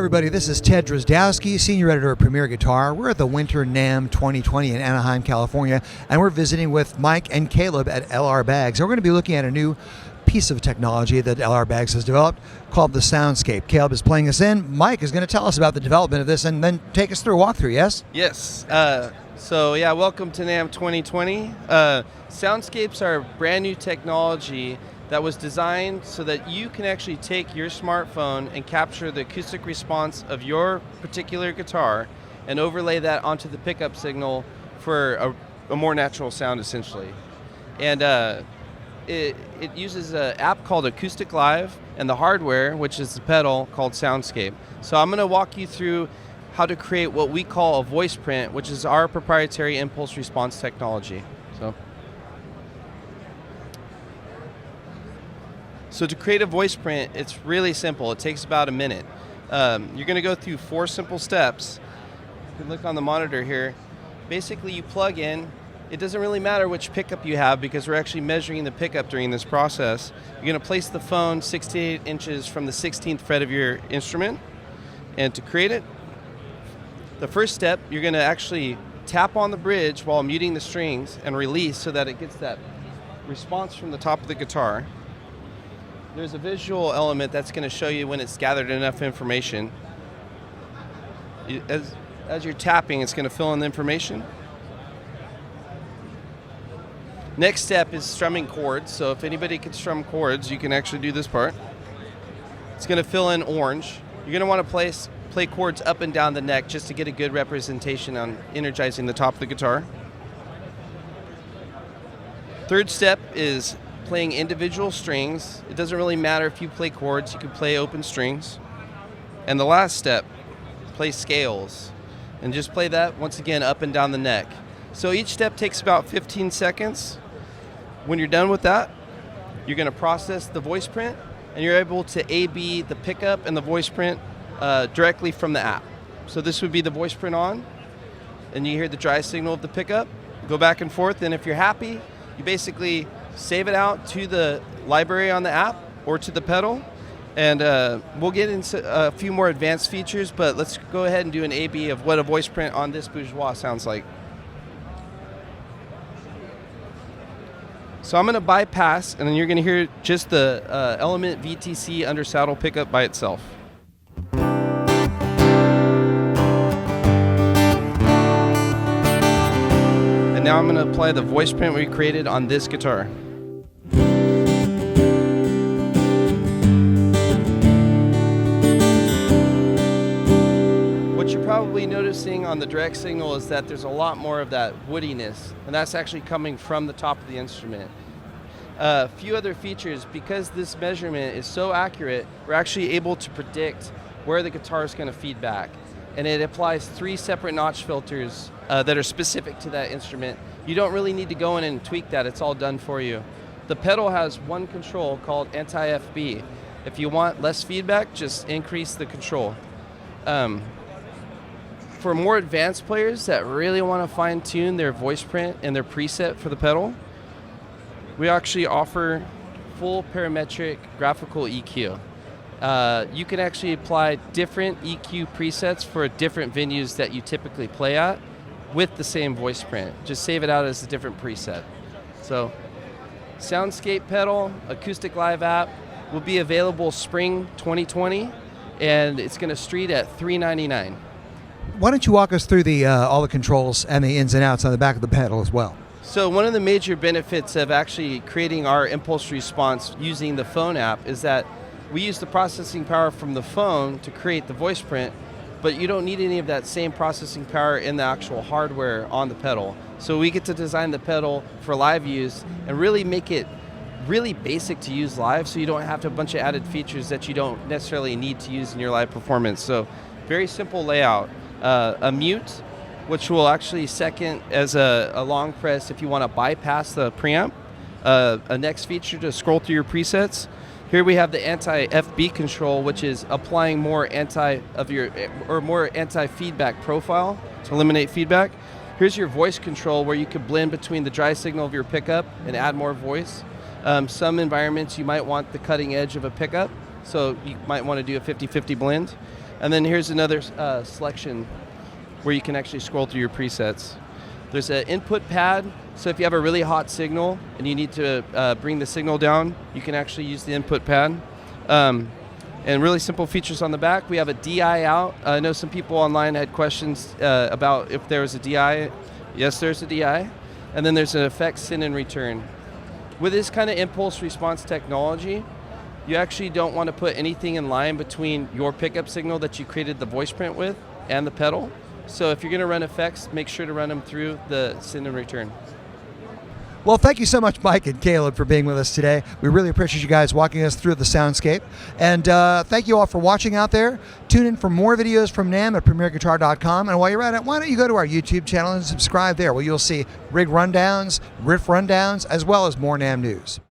everybody, this is Ted Drozdowski, Senior Editor of Premier Guitar. We're at the Winter NAMM 2020 in Anaheim, California, and we're visiting with Mike and Caleb at LR Bags. And we're going to be looking at a new piece of technology that LR Bags has developed called the Soundscape. Caleb is playing us in. Mike is going to tell us about the development of this and then take us through a walkthrough, yes? Yes. Welcome to NAMM 2020. Soundscapes are brand new technology that was designed so that you can actually take your smartphone and capture the acoustic response of your particular guitar and overlay that onto the pickup signal for a more natural sound, essentially. And it uses an app called Acoustic Live and the hardware, which is the pedal, called Soundscape. So I'm going to walk you through how to create what we call a voice print, which is our proprietary impulse response technology. So to create a voice print, it's really simple. It takes about a minute. You're going to go through 4 simple steps. You can look on the monitor here. Basically, you plug in. It doesn't really matter which pickup you have because we're actually measuring the pickup during this process. You're going to place the phone 6 to 8 inches from the 16th fret of your instrument. And to create it, the first step, you're going to actually tap on the bridge while muting the strings and release so that it gets that response from the top of the guitar. There's a visual element that's going to show you when it's gathered enough information. As you're tapping, it's going to fill in the information. Next step is strumming chords. So if anybody can strum chords, you can actually do this part. It's going to fill in orange. You're going to want to play chords up and down the neck just to get a good representation on energizing the top of the guitar. Third step is playing individual strings. It doesn't really matter if you play chords, you can play open strings. And the last step, play scales. And just play that, once again, up and down the neck. So each step takes about 15 seconds. When you're done with that, you're going to process the voice print, and you're able to A/B the pickup and the voice print directly from the app. So this would be the voice print on, and you hear the dry signal of the pickup. Go back and forth, and if you're happy, you basically save it out to the library on the app or to the pedal, and we'll get into a few more advanced features, but let's go ahead and do an A/B of what a voice print on this bourgeois sounds like. So I'm going to bypass, and then you're going to hear just the Element VTC under saddle pickup by itself. And now I'm going to apply the voice print we created on this guitar. What you're probably noticing on the direct signal is that there's a lot more of that woodiness, and that's actually coming from the top of the instrument. A few other features, because this measurement is so accurate, we're actually able to predict where the guitar is going to feed back. And it applies 3 separate notch filters that are specific to that instrument. You don't really need to go in and tweak that, it's all done for you. The pedal has one control called anti-FB. If you want less feedback, just increase the control. For more advanced players that really want to fine-tune their voice print and their preset for the pedal, we actually offer full parametric graphical EQ. You can actually apply different EQ presets for different venues that you typically play at with the same voice print. Just save it out as a different preset. So, Soundscape pedal, Acoustic Live app will be available spring 2020, and it's going to street at $399. Why don't you walk us through all the controls and the ins and outs on the back of the pedal as well? So one of the major benefits of actually creating our impulse response using the phone app is that we use the processing power from the phone to create the voice print, but you don't need any of that same processing power in the actual hardware on the pedal. So we get to design the pedal for live use and really make it really basic to use live, so you don't have to have a bunch of added features that you don't necessarily need to use in your live performance. So very simple layout. A mute, which will actually second as a long press if you want to bypass the preamp. A next feature to scroll through your presets. Here we have the anti-FB control, which is applying more anti-feedback profile to eliminate feedback. Here's your voice control, where you can blend between the dry signal of your pickup and add more voice. Some environments you might want the cutting edge of a pickup, so you might want to do a 50-50 blend. And then here's another selection where you can actually scroll through your presets. There's an input pad, so if you have a really hot signal and you need to bring the signal down, you can actually use the input pad. And really simple features on the back. We have a DI out. I know some people online had questions about if there was a DI. Yes, there's a DI. And then there's an effects send and return. With this kind of impulse response technology, you actually don't want to put anything in line between your pickup signal that you created the voice print with and the pedal. So if you're going to run effects, make sure to run them through the send and return. Well, thank you so much, Mike and Caleb, for being with us today. We really appreciate you guys walking us through the Soundscape. And thank you all for watching out there. Tune in for more videos from NAMM at PremierGuitar.com. And while you're at it, why don't you go to our YouTube channel and subscribe there, where you'll see rig rundowns, riff rundowns, as well as more NAMM news.